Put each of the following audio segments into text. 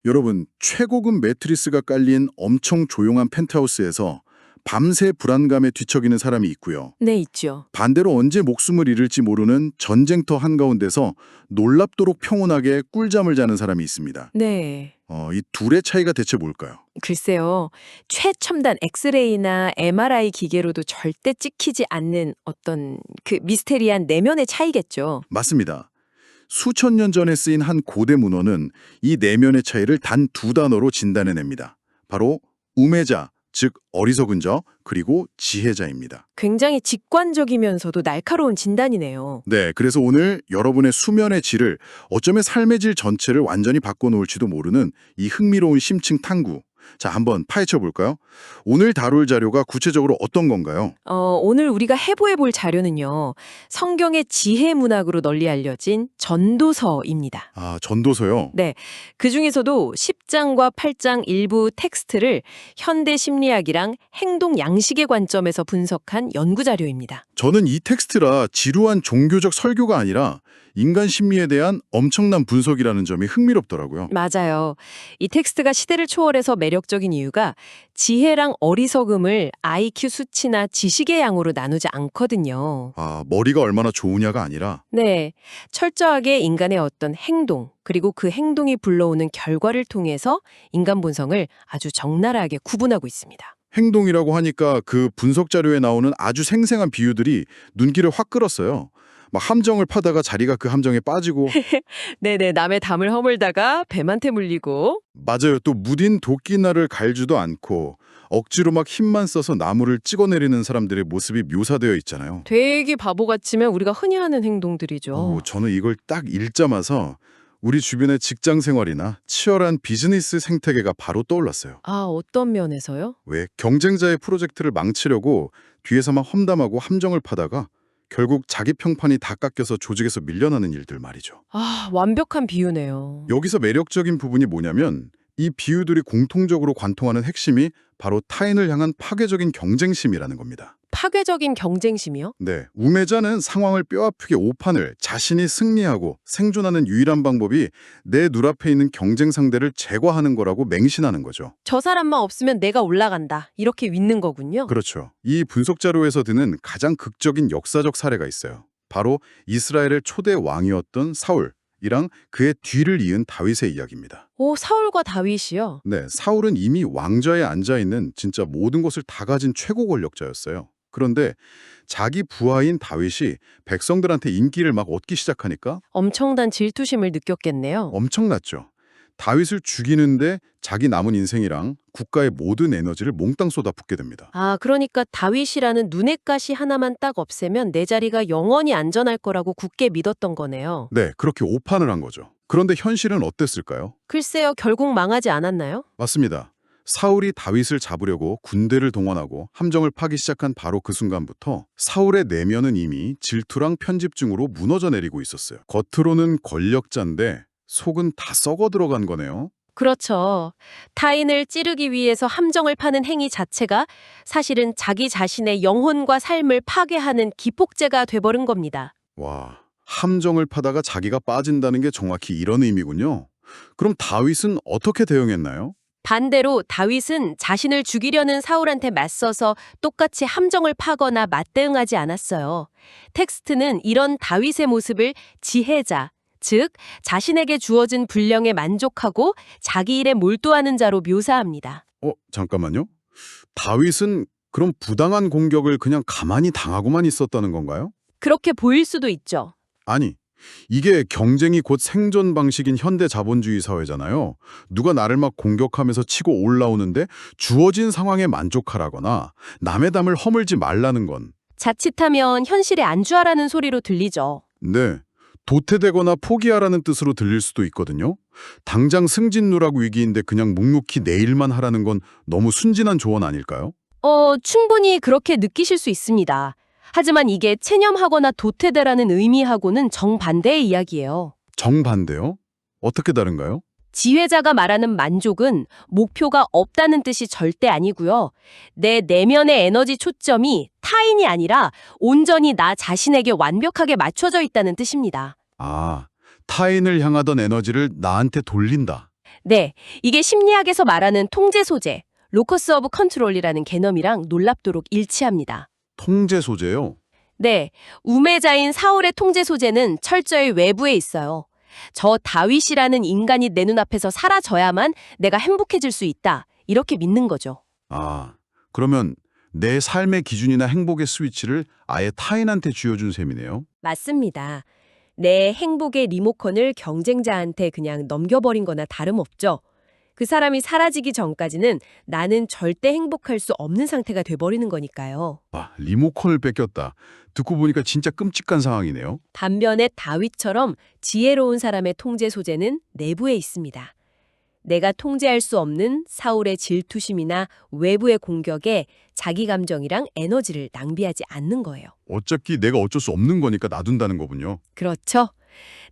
여러분, 최고급 매트리스가 깔린 엄청 조용한 펜트하우스에서 밤새 불안감에 뒤척이는 사람이 있고요. 네, 있죠. 반대로 언제 목숨을 잃을지 모르는 전쟁터 한가운데서 놀랍도록 평온하게 꿀잠을 자는 사람이 있습니다. 네. 이 둘의 차이가 대체 뭘까요? 글쎄요. 최첨단 엑스레이나 MRI 기계로도 절대 찍히지 않는 어떤 그 미스테리한 내면의 차이겠죠. 맞습니다. 수천 년 전에 쓰인 한 고대 문헌은 이 내면의 차이를 단 두 단어로 진단해냅니다. 바로 우매자, 즉 어리석은 자, 그리고 지혜자입니다. 굉장히 직관적이면서도 날카로운 진단이네요. 네, 그래서 오늘 여러분의 수면의 질을 어쩌면 삶의 질 전체를 완전히 바꿔놓을지도 모르는 이 흥미로운 심층 탐구. 자, 한번 파헤쳐 볼까요? 오늘 다룰 자료가 구체적으로 어떤 건가요? 오늘 우리가 해부해 볼 자료는요. 성경의 지혜 문학으로 널리 알려진 전도서입니다. 아, 전도서요? 네. 그중에서도 10장과 8장 일부 텍스트를 현대 심리학이랑 행동 양식의 관점에서 분석한 연구 자료입니다. 저는 이 텍스트라 지루한 종교적 설교가 아니라 인간 심리에 대한 엄청난 분석이라는 점이 흥미롭더라고요. 맞아요. 이 텍스트가 시대를 초월해서 매력적인 이유가 지혜랑 어리석음을 IQ 수치나 지식의 양으로 나누지 않거든요. 아, 머리가 얼마나 좋으냐가 아니라 네. 철저하게 인간의 어떤 행동, 그리고 그 행동이 불러오는 결과를 통해서 인간 본성을 아주 적나라하게 구분하고 있습니다. 행동이라고 하니까 그 분석 자료에 나오는 아주 생생한 비유들이 눈길을 확 끌었어요. 막 함정을 파다가 자리가 그 함정에 빠지고 네네, 남의 담을 허물다가 뱀한테 물리고. 맞아요. 또 무딘 도끼날을 갈지도 않고 억지로 막 힘만 써서 나무를 찍어내리는 사람들의 모습이 묘사되어 있잖아요. 되게 바보 같지만 우리가 흔히 하는 행동들이죠. 저는 이걸 딱 읽자마자 우리 주변의 직장 생활이나 치열한 비즈니스 생태계가 바로 떠올랐어요. 아, 어떤 면에서요? 왜 경쟁자의 프로젝트를 망치려고 뒤에서 막 험담하고 함정을 파다가 결국 자기 평판이 다 깎여서 조직에서 밀려나는 일들 말이죠. 아, 완벽한 비유네요. 여기서 매력적인 부분이 뭐냐면 이 비유들이 공통적으로 관통하는 핵심이 바로 타인을 향한 파괴적인 경쟁심이라는 겁니다. 파괴적인 경쟁심이요? 네, 우매자는 상황을 뼈아프게 오판을 자신이 승리하고 생존하는 유일한 방법이 내 눈앞에 있는 경쟁 상대를 제거하는 거라고 맹신하는 거죠. 저 사람만 없으면 내가 올라간다. 이렇게 믿는 거군요. 그렇죠. 이 분석 자료에서 드는 가장 극적인 역사적 사례가 있어요. 바로 이스라엘의 초대 왕이었던 사울이랑 그의 뒤를 이은 다윗의 이야기입니다. 오, 사울과 다윗이요? 네, 사울은 이미 왕좌에 앉아있는 진짜 모든 것을 다 가진 최고 권력자였어요. 그런데 자기 부하인 다윗이 백성들한테 인기를 막 얻기 시작하니까 엄청난 질투심을 느꼈겠네요. 엄청났죠. 다윗을 죽이는데 자기 남은 인생이랑 국가의 모든 에너지를 몽땅 쏟아붓게 됩니다. 아, 그러니까 다윗이라는 눈엣 가시 하나만 딱 없애면 내 자리가 영원히 안전할 거라고 굳게 믿었던 거네요. 네, 그렇게 오판을 한 거죠. 그런데 현실은 어땠을까요? 글쎄요, 결국 망하지 않았나요? 맞습니다. 사울이 다윗을 잡으려고 군대를 동원하고 함정을 파기 시작한 바로 그 순간부터 사울의 내면은 이미 질투랑 편집증으로 무너져 내리고 있었어요. 겉으로는 권력자인데 속은 다 썩어 들어간 거네요. 그렇죠. 타인을 찌르기 위해서 함정을 파는 행위 자체가 사실은 자기 자신의 영혼과 삶을 파괴하는 기폭제가 돼버린 겁니다. 와, 함정을 파다가 자기가 빠진다는 게 정확히 이런 의미군요. 그럼 다윗은 어떻게 대응했나요? 반대로 다윗은 자신을 죽이려는 사울한테 맞서서 똑같이 함정을 파거나 맞대응하지 않았어요. 텍스트는 이런 다윗의 모습을 지혜자, 즉 자신에게 주어진 분량에 만족하고 자기 일에 몰두하는 자로 묘사합니다. 잠깐만요. 다윗은 그럼 부당한 공격을 그냥 가만히 당하고만 있었다는 건가요? 그렇게 보일 수도 있죠. 아니, 이게 경쟁이 곧 생존 방식인 현대 자본주의 사회잖아요. 누가 나를 막 공격하면서 치고 올라오는데 주어진 상황에 만족하라거나 남의 담을 허물지 말라는 건 자칫하면 현실에 안주하라는 소리로 들리죠. 네, 도태되거나 포기하라는 뜻으로 들릴 수도 있거든요. 당장 승진누락 위기인데 그냥 묵묵히 내 일만 하라는 건 너무 순진한 조언 아닐까요? 충분히 그렇게 느끼실 수 있습니다. 하지만 이게 체념하거나 도태되라는 의미하고는 정반대의 이야기예요. 정반대요? 어떻게 다른가요? 지혜자가 말하는 만족은 목표가 없다는 뜻이 절대 아니고요. 내 내면의 에너지 초점이 타인이 아니라 온전히 나 자신에게 완벽하게 맞춰져 있다는 뜻입니다. 아, 타인을 향하던 에너지를 나한테 돌린다. 네, 이게 심리학에서 말하는 통제 소재, 로커스 오브 컨트롤이라는 개념이랑 놀랍도록 일치합니다. 통제 소재요? 네, 우매자인 사울의 통제 소재는 철저히 외부에 있어요. 저 다윗이라는 인간이 내 눈앞에서 사라져야만 내가 행복해질 수 있다. 이렇게 믿는 거죠. 아, 그러면 내 삶의 기준이나 행복의 스위치를 아예 타인한테 쥐어준 셈이네요. 맞습니다. 내 행복의 리모컨을 경쟁자한테 그냥 넘겨버린 거나 다름없죠. 그 사람이 사라지기 전까지는 나는 절대 행복할 수 없는 상태가 돼버리는 거니까요. 아, 리모컨을 뺏겼다. 듣고 보니까 진짜 끔찍한 상황이네요. 반면에 다윗처럼 지혜로운 사람의 통제 소재는 내부에 있습니다. 내가 통제할 수 없는 사울의 질투심이나 외부의 공격에 자기 감정이랑 에너지를 낭비하지 않는 거예요. 어차피 내가 어쩔 수 없는 거니까 놔둔다는 거군요. 그렇죠.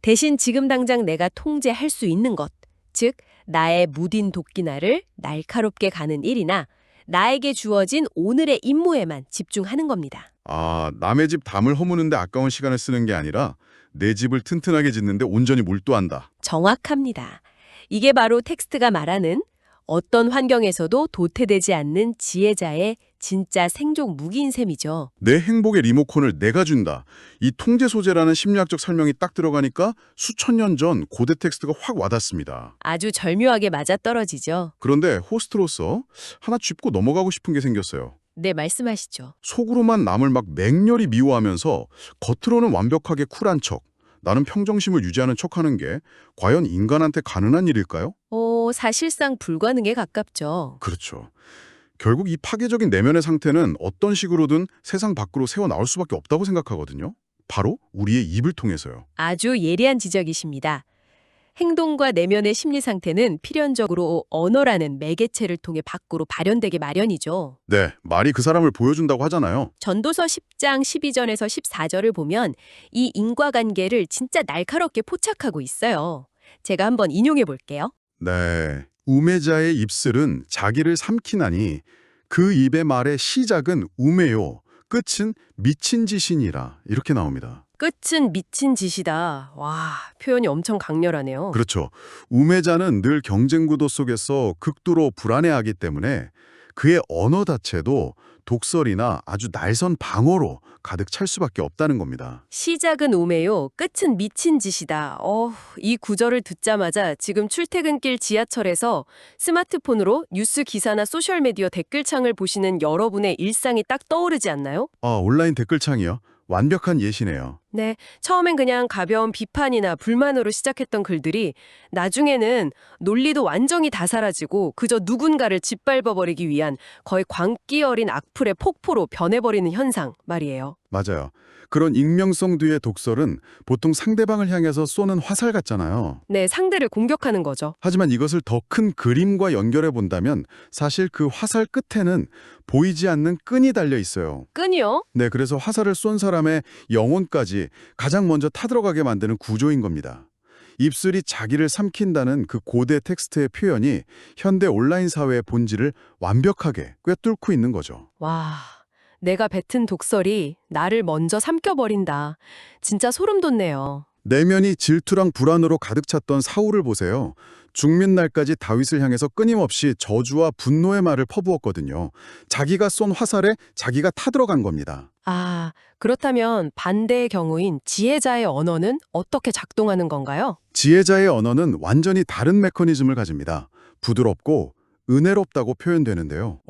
대신 지금 당장 내가 통제할 수 있는 것, 즉 나의 무딘 도끼날을 날카롭게 가는 일이나 나에게 주어진 오늘의 임무에만 집중하는 겁니다. 아, 남의 집 담을 허무는데 아까운 시간을 쓰는 게 아니라 내 집을 튼튼하게 짓는데 온전히 몰두한다. 정확합니다. 이게 바로 텍스트가 말하는 어떤 환경에서도 도태되지 않는 지혜자의 진짜 생존 무기인 셈이죠. 내 행복의 리모컨을 내가 준다. 이 통제 소재라는 심리학적 설명이 딱 들어가니까 수천 년 전 고대 텍스트가 확 와닿습니다. 아주 절묘하게 맞아떨어지죠. 그런데 호스트로서 하나 짚고 넘어가고 싶은 게 생겼어요. 네, 말씀하시죠. 속으로만 남을 막 맹렬히 미워하면서 겉으로는 완벽하게 쿨한 척, 나는 평정심을 유지하는 척하는 게 과연 인간한테 가능한 일일까요? 사실상 불가능에 가깝죠. 그렇죠. 결국 이 파괴적인 내면의 상태는 어떤 식으로든 세상 밖으로 새어나올 수밖에 없다고 생각하거든요. 바로 우리의 입을 통해서요. 아주 예리한 지적이십니다. 행동과 내면의 심리 상태는 필연적으로 언어라는 매개체를 통해 밖으로 발현되게 마련이죠. 네, 말이 그 사람을 보여준다고 하잖아요. 전도서 10장 12절에서 14절을 보면 이 인과관계를 진짜 날카롭게 포착하고 있어요. 제가 한번 인용해 볼게요. 네, 우매자의 입술은 자기를 삼키나니 그 입의 말의 시작은 우매요, 끝은 미친 짓이니라 이렇게 나옵니다. 끝은 미친 짓이다. 와, 표현이 엄청 강렬하네요. 그렇죠. 우매자는 늘 경쟁 구도 속에서 극도로 불안해하기 때문에 그의 언어 자체도 독설이나 아주 날선 방어로 가득 찰 수밖에 없다는 겁니다. 시작은 오매요. 끝은 미친 짓이다. 이 구절을 듣자마자 지금 출퇴근길 지하철에서 스마트폰으로 뉴스 기사나 소셜미디어 댓글창을 보시는 여러분의 일상이 딱 떠오르지 않나요? 아, 온라인 댓글창이요? 완벽한 예시네요. 네, 처음엔 그냥 가벼운 비판이나 불만으로 시작했던 글들이 나중에는 논리도 완전히 다 사라지고 그저 누군가를 짓밟아버리기 위한 거의 광기 어린 악플의 폭포로 변해버리는 현상 말이에요. 맞아요. 그런 익명성 뒤의 독설은 보통 상대방을 향해서 쏘는 화살 같잖아요. 네, 상대를 공격하는 거죠. 하지만 이것을 더 큰 그림과 연결해 본다면 사실 그 화살 끝에는 보이지 않는 끈이 달려 있어요. 끈이요? 네, 그래서 화살을 쏜 사람의 영혼까지 가장 먼저 타들어가게 만드는 구조인 겁니다. 입술이 자기를 삼킨다는 그 고대 텍스트의 표현이 현대 온라인 사회의 본질을 완벽하게 꿰뚫고 있는 거죠. 와, 내가 뱉은 독설이 나를 먼저 삼켜버린다. 진짜 소름 돋네요. 내면이 질투랑 불안으로 가득 찼던 사울을 보세요. 죽는 날까지 다윗을 향해서 끊임없이 저주와 분노의 말을 퍼부었거든요. 자기가 쏜 화살에 자기가 타들어간 겁니다. 아, 그렇다면 반대의 경우인 지혜자의 언어는 어떻게 작동하는 건가요? 지혜자의 언어는 완전히 다른 메커니즘을 가집니다. 부드럽고 은혜롭다고 표현되는데요.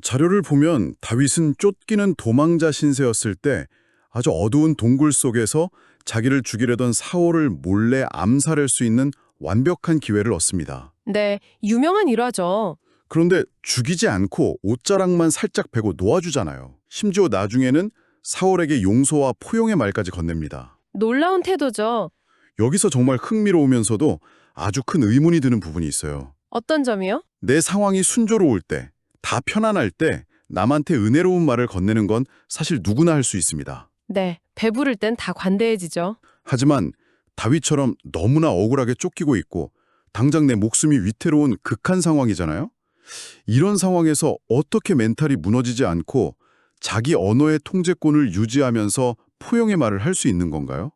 자료를 보면 다윗은 쫓기는 도망자 신세였을 때 아주 어두운 동굴 속에서 자기를 죽이려던 사울을 몰래 암살할 수 있는 완벽한 기회를 얻습니다. 네, 유명한 일화죠. 그런데 죽이지 않고 옷자락만 살짝 베고 놓아주잖아요. 심지어 나중에는 사울에게 용서와 포용의 말까지 건넵니다. 놀라운 태도죠. 여기서 정말 흥미로우면서도 아주 큰 의문이 드는 부분이 있어요. 어떤 점이요? 내 상황이 순조로울 때, 다 편안할 때 남한테 은혜로운 말을 건네는 건 사실 누구나 할 수 있습니다. 네, 배부를 땐 다 관대해지죠. 하지만 다윗처럼 너무나 억울하게 쫓기고 있고 당장 내 목숨이 위태로운 극한 상황이잖아요. 이런 상황에서 어떻게 멘탈이 무너지지 않고 자기 언어의 통제권을 유지하면서 포용의 말을 할 수 있는 건가요?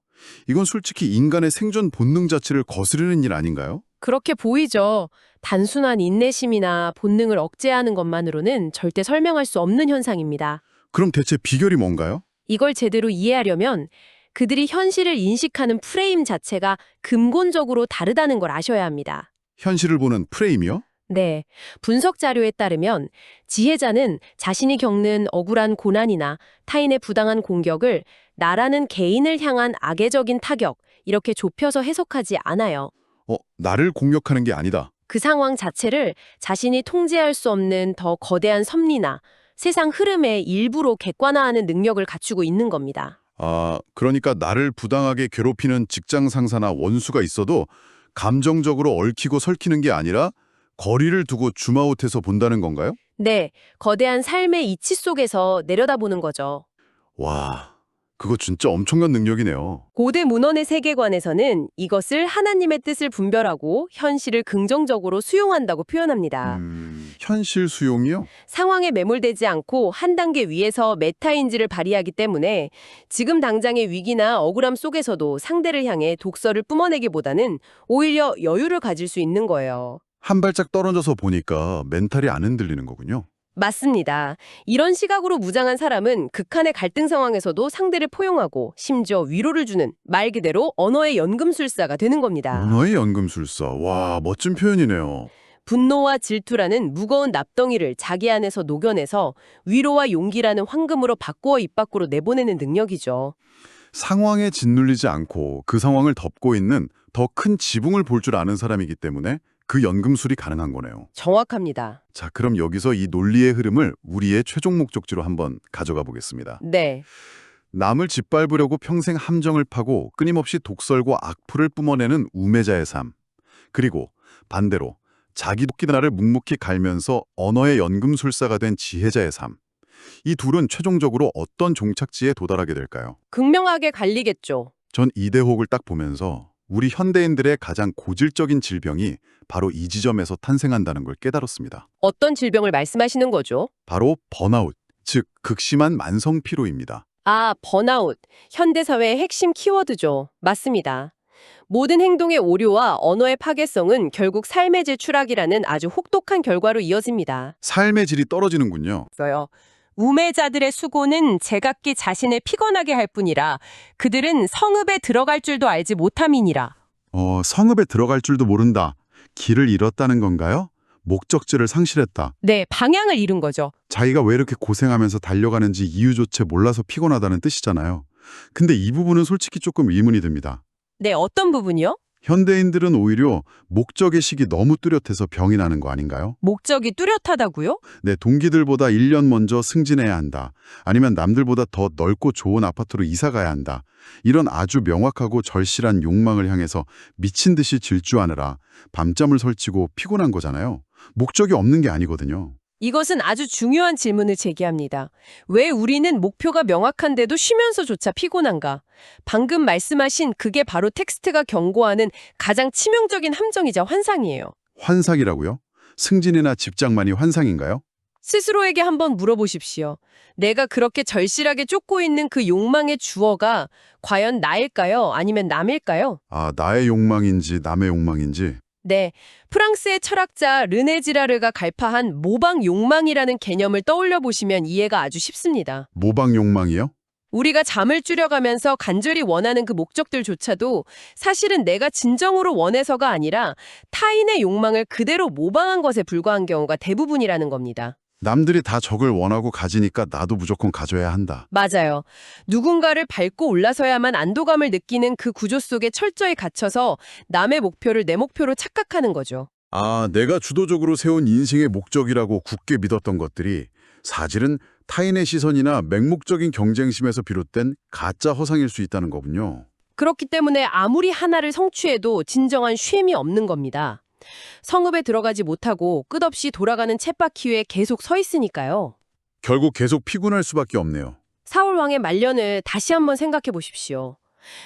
이건 솔직히 인간의 생존 본능 자체를 거스르는 일 아닌가요? 그렇게 보이죠. 단순한 인내심이나 본능을 억제하는 것만으로는 절대 설명할 수 없는 현상입니다. 그럼 대체 비결이 뭔가요? 이걸 제대로 이해하려면 그들이 현실을 인식하는 프레임 자체가 근본적으로 다르다는 걸 아셔야 합니다. 현실을 보는 프레임이요? 네, 분석 자료에 따르면 지혜자는 자신이 겪는 억울한 고난이나 타인의 부당한 공격을 나라는 개인을 향한 악의적인 타격, 이렇게 좁혀서 해석하지 않아요. 나를 공격하는 게 아니다. 그 상황 자체를 자신이 통제할 수 없는 더 거대한 섭리나 세상 흐름의 일부로 객관화하는 능력을 갖추고 있는 겁니다. 그러니까 나를 부당하게 괴롭히는 직장 상사나 원수가 있어도 감정적으로 얽히고 설키는 게 아니라 거리를 두고 줌아웃해서 본다는 건가요? 네, 거대한 삶의 이치 속에서 내려다보는 거죠. 와, 그거 진짜 엄청난 능력이네요. 고대 문헌의 세계관에서는 이것을 하나님의 뜻을 분별하고 현실을 긍정적으로 수용한다고 표현합니다. 현실 수용이요? 상황에 매몰되지 않고 한 단계 위에서 메타인지를 발휘하기 때문에 지금 당장의 위기나 억울함 속에서도 상대를 향해 독서를 뿜어내기보다는 오히려 여유를 가질 수 있는 거예요. 한 발짝 떨어져서 보니까 멘탈이 안 흔들리는 거군요. 맞습니다. 이런 시각으로 무장한 사람은 극한의 갈등 상황에서도 상대를 포용하고 심지어 위로를 주는 말 그대로 언어의 연금술사가 되는 겁니다. 언어의 연금술사. 와, 멋진 표현이네요. 분노와 질투라는 무거운 납덩이를 자기 안에서 녹여내서 위로와 용기라는 황금으로 바꾸어 입 밖으로 내보내는 능력이죠. 상황에 짓눌리지 않고 그 상황을 덮고 있는 더 큰 지붕을 볼 줄 아는 사람이기 때문에 그 연금술이 가능한 거네요. 정확합니다. 자, 그럼 여기서 이 논리의 흐름을 우리의 최종 목적지로 한번 가져가 보겠습니다. 네. 남을 짓밟으려고 평생 함정을 파고 끊임없이 독설과 악플을 뿜어내는 우매자의 삶. 그리고 반대로 자기 도끼나를 묵묵히 갈면서 언어의 연금술사가 된 지혜자의 삶. 이 둘은 최종적으로 어떤 종착지에 도달하게 될까요? 극명하게 갈리겠죠. 전 이 대목을 딱 보면서 우리 현대인들의 가장 고질적인 질병이 바로 이 지점에서 탄생한다는 걸 깨달았습니다. 어떤 질병을 말씀하시는 거죠? 바로 번아웃, 즉 극심한 만성 피로입니다. 번아웃. 현대사회의 핵심 키워드죠. 맞습니다. 모든 행동의 오류와 언어의 파괴성은 결국 삶의 질 추락이라는 아주 혹독한 결과로 이어집니다. 삶의 질이 떨어지는군요. 우매자들의 수고는 제각기 자신을 피곤하게 할 뿐이라 그들은 성읍에 들어갈 줄도 알지 못함이니라. 성읍에 들어갈 줄도 모른다. 길을 잃었다는 건가요? 목적지를 상실했다. 네, 방향을 잃은 거죠. 자기가 왜 이렇게 고생하면서 달려가는지 이유조차 몰라서 피곤하다는 뜻이잖아요. 근데 이 부분은 솔직히 조금 의문이 듭니다. 네, 어떤 부분이요? 현대인들은 오히려 목적의식이 너무 뚜렷해서 병이 나는 거 아닌가요? 목적이 뚜렷하다고요? 내 동기들보다 1년 먼저 승진해야 한다. 아니면 남들보다 더 넓고 좋은 아파트로 이사 가야 한다. 이런 아주 명확하고 절실한 욕망을 향해서 미친 듯이 질주하느라 밤잠을 설치고 피곤한 거잖아요. 목적이 없는 게 아니거든요. 이것은 아주 중요한 질문을 제기합니다. 왜 우리는 목표가 명확한데도 쉬면서조차 피곤한가? 방금 말씀하신 그게 바로 텍스트가 경고하는 가장 치명적인 함정이자 환상이에요. 환상이라고요? 승진이나 직장만이 환상인가요? 스스로에게 한번 물어보십시오. 내가 그렇게 절실하게 쫓고 있는 그 욕망의 주어가 과연 나일까요? 아니면 남일까요? 나의 욕망인지 남의 욕망인지. 네, 프랑스의 철학자 르네 지라르가 갈파한 모방 욕망이라는 개념을 떠올려 보시면 이해가 아주 쉽습니다. 모방 욕망이요? 우리가 잠을 줄여가면서 간절히 원하는 그 목적들조차도 사실은 내가 진정으로 원해서가 아니라 타인의 욕망을 그대로 모방한 것에 불과한 경우가 대부분이라는 겁니다. 남들이 다 저걸 원하고 가지니까 나도 무조건 가져야 한다. 맞아요. 누군가를 밟고 올라서야만 안도감을 느끼는 그 구조 속에 철저히 갇혀서 남의 목표를 내 목표로 착각하는 거죠. 내가 주도적으로 세운 인생의 목적이라고 굳게 믿었던 것들이 사실은 타인의 시선이나 맹목적인 경쟁심에서 비롯된 가짜 허상일 수 있다는 거군요. 그렇기 때문에 아무리 하나를 성취해도 진정한 쉼이 없는 겁니다. 성읍에 들어가지 못하고 끝없이 돌아가는 쳇바퀴 위에 계속 서 있으니까요. 결국 계속 피곤할 수밖에 없네요. 사울 왕의 말년을 다시 한번 생각해 보십시오.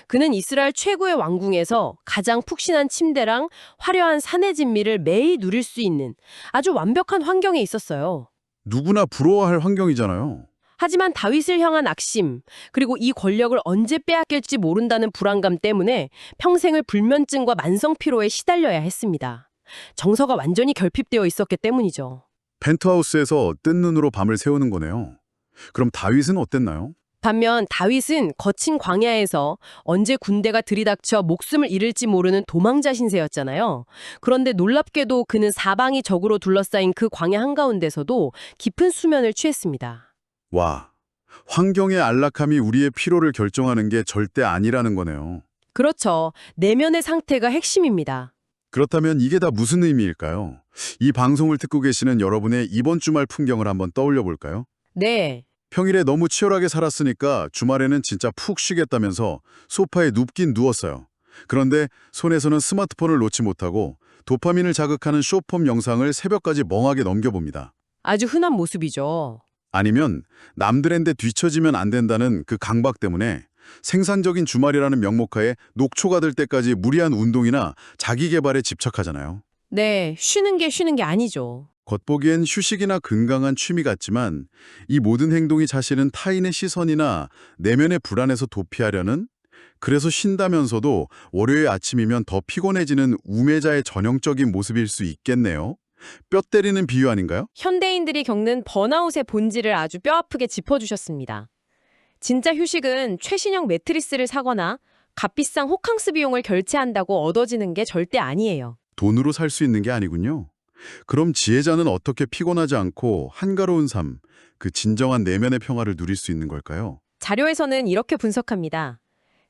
그는 이스라엘 최고의 왕궁에서 가장 푹신한 침대랑 화려한 사내 진미를 매일 누릴 수 있는 아주 완벽한 환경에 있었어요. 누구나 부러워할 환경이잖아요. 하지만 다윗을 향한 악심, 그리고 이 권력을 언제 빼앗길지 모른다는 불안감 때문에 평생을 불면증과 만성 피로에 시달려야 했습니다. 정서가 완전히 결핍되어 있었기 때문이죠. 펜트하우스에서 뜬 눈으로 밤을 새우는 거네요. 그럼 다윗은 어땠나요? 반면 다윗은 거친 광야에서 언제 군대가 들이닥쳐 목숨을 잃을지 모르는 도망자 신세였잖아요. 그런데 놀랍게도 그는 사방이 적으로 둘러싸인 그 광야 한가운데서도 깊은 수면을 취했습니다. 와, 환경의 안락함이 우리의 피로를 결정하는 게 절대 아니라는 거네요. 그렇죠. 내면의 상태가 핵심입니다. 그렇다면 이게 다 무슨 의미일까요? 이 방송을 듣고 계시는 여러분의 이번 주말 풍경을 한번 떠올려 볼까요? 네. 평일에 너무 치열하게 살았으니까 주말에는 진짜 푹 쉬겠다면서 소파에 눕긴 누웠어요. 그런데 손에서는 스마트폰을 놓지 못하고 도파민을 자극하는 숏폼 영상을 새벽까지 멍하게 넘겨봅니다. 아주 흔한 모습이죠. 아니면 남들한테 뒤처지면 안 된다는 그 강박 때문에 생산적인 주말이라는 명목하에 녹초가 될 때까지 무리한 운동이나 자기 개발에 집착하잖아요. 네, 쉬는 게 아니죠. 겉보기엔 휴식이나 건강한 취미 같지만 이 모든 행동이 사실은 타인의 시선이나 내면의 불안에서 도피하려는, 그래서 쉰다면서도 월요일 아침이면 더 피곤해지는 우매자의 전형적인 모습일 수 있겠네요. 뼈 때리는 비유 아닌가요? 현대인들이 겪는 번아웃의 본질을 아주 뼈아프게 짚어주셨습니다. 진짜 휴식은 최신형 매트리스를 사거나 값비싼 호캉스 비용을 결제한다고 얻어지는 게 절대 아니에요. 돈으로 살 수 있는 게 아니군요. 그럼 지혜자는 어떻게 피곤하지 않고 한가로운 삶, 그 진정한 내면의 평화를 누릴 수 있는 걸까요? 자료에서는 이렇게 분석합니다.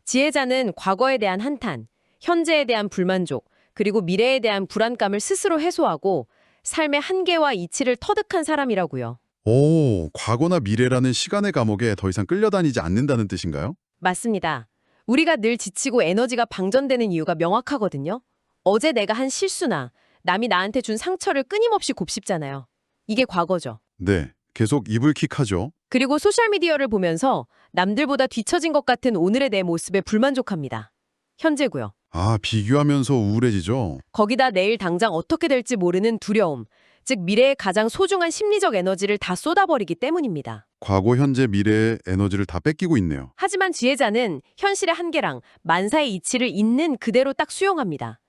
지혜자는 과거에 대한 한탄, 현재에 대한 불만족, 그리고 미래에 대한 불안감을 스스로 해소하고 삶의 한계와 이치를 터득한 사람이라고요. 오, 과거나 미래라는 시간의 감옥에 더 이상 끌려다니지 않는다는 뜻인가요? 맞습니다. 우리가 늘 지치고 에너지가 방전되는 이유가 명확하거든요. 어제 내가 한 실수나 남이 나한테 준 상처를 끊임없이 곱씹잖아요. 이게 과거죠. 네, 계속 이불킥하죠. 그리고 소셜미디어를 보면서 남들보다 뒤처진 것 같은 오늘의 내 모습에 불만족합니다. 현재고요. 아, 비교하면서 우울해지죠. 거기다 내일 당장 어떻게 될지 모르는 두려움, 즉 미래의 가장 소중한 심리적 에너지를 다 쏟아버리기 때문입니다. 과거, 현재, 미래의 에너지를 다 뺏기고 있네요. 하지만 지혜자는 현실의 한계랑 만사의 이치를 있는 그대로 딱 수용합니다.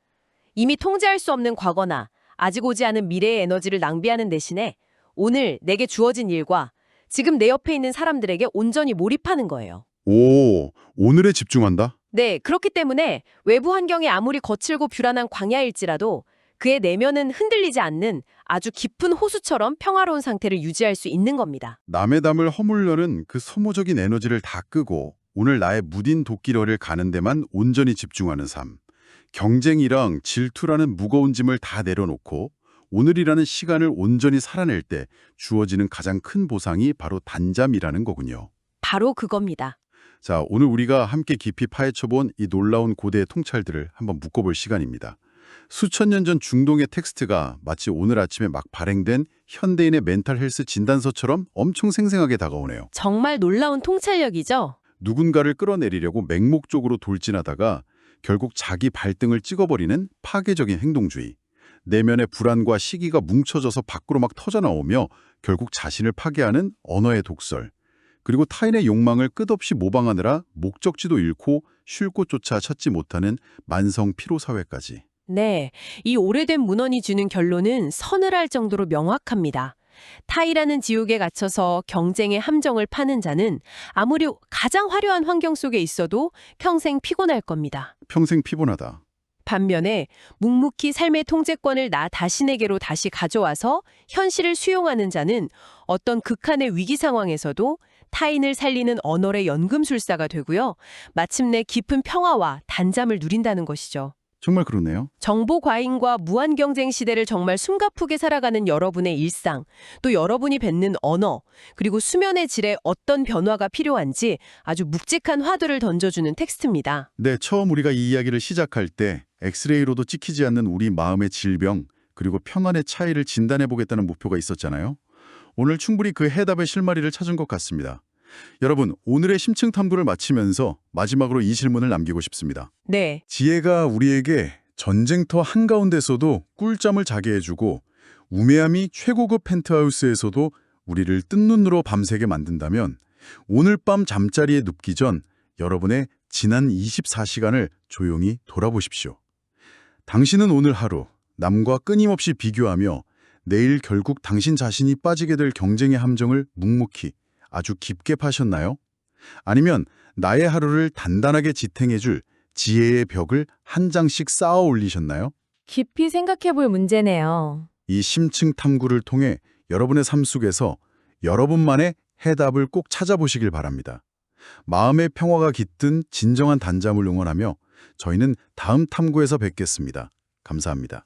이미 통제할 수 없는 과거나 아직 오지 않은 미래의 에너지를 낭비하는 대신에 오늘 내게 주어진 일과 지금 내 옆에 있는 사람들에게 온전히 몰입하는 거예요. 오, 오늘에 집중한다? 네, 그렇기 때문에 외부 환경이 아무리 거칠고 불안한 광야일지라도 그의 내면은 흔들리지 않는 아주 깊은 호수처럼 평화로운 상태를 유지할 수 있는 겁니다. 남의 담을 허물려는 그 소모적인 에너지를 다 끄고 오늘 나의 무딘 도끼러를 가는 데만 온전히 집중하는 삶. 경쟁이랑 질투라는 무거운 짐을 다 내려놓고 오늘이라는 시간을 온전히 살아낼 때 주어지는 가장 큰 보상이 바로 단잠이라는 거군요. 바로 그겁니다. 자, 오늘 우리가 함께 깊이 파헤쳐본 이 놀라운 고대의 통찰들을 한번 묶어볼 시간입니다. 수천 년 전 중동의 텍스트가 마치 오늘 아침에 막 발행된 현대인의 멘탈 헬스 진단서처럼 엄청 생생하게 다가오네요. 정말 놀라운 통찰력이죠? 누군가를 끌어내리려고 맹목적으로 돌진하다가 결국 자기 발등을 찍어버리는 파괴적인 행동주의. 내면의 불안과 시기가 뭉쳐져서 밖으로 막 터져나오며 결국 자신을 파괴하는 언어의 독설. 그리고 타인의 욕망을 끝없이 모방하느라 목적지도 잃고 쉴 곳조차 찾지 못하는 만성 피로사회까지. 네, 이 오래된 문헌이 주는 결론은 서늘할 정도로 명확합니다. 타이라는 지옥에 갇혀서 경쟁의 함정을 파는 자는 아무리 가장 화려한 환경 속에 있어도 평생 피곤할 겁니다. 평생 피곤하다. 반면에 묵묵히 삶의 통제권을 나 자신에게로 다시 가져와서 현실을 수용하는 자는 어떤 극한의 위기 상황에서도 타인을 살리는 언어의 연금술사가 되고요. 마침내 깊은 평화와 단잠을 누린다는 것이죠. 정말 그러네요. 정보 과잉과 무한 경쟁 시대를 정말 숨가쁘게 살아가는 여러분의 일상, 또 여러분이 뱉는 언어, 그리고 수면의 질에 어떤 변화가 필요한지 아주 묵직한 화두를 던져주는 텍스트입니다. 네, 처음 우리가 이 이야기를 시작할 때 엑스레이로도 찍히지 않는 우리 마음의 질병, 그리고 평안의 차이를 진단해보겠다는 목표가 있었잖아요. 오늘 충분히 그 해답의 실마리를 찾은 것 같습니다. 여러분, 오늘의 심층 탐구를 마치면서 마지막으로 이 질문을 남기고 싶습니다. 네, 지혜가 우리에게 전쟁터 한가운데서도 꿀잠을 자게 해주고 우매함이 최고급 펜트하우스에서도 우리를 뜬 눈으로 밤새게 만든다면 오늘 밤 잠자리에 눕기 전 여러분의 지난 24시간을 조용히 돌아보십시오. 당신은 오늘 하루 남과 끊임없이 비교하며 내일 결국 당신 자신이 빠지게 될 경쟁의 함정을 묵묵히 아주 깊게 파셨나요? 아니면 나의 하루를 단단하게 지탱해줄 지혜의 벽을 한 장씩 쌓아 올리셨나요? 깊이 생각해 볼 문제네요. 이 심층 탐구를 통해 여러분의 삶 속에서 여러분만의 해답을 꼭 찾아보시길 바랍니다. 마음의 평화가 깃든 진정한 단잠을 응원하며 저희는 다음 탐구에서 뵙겠습니다. 감사합니다.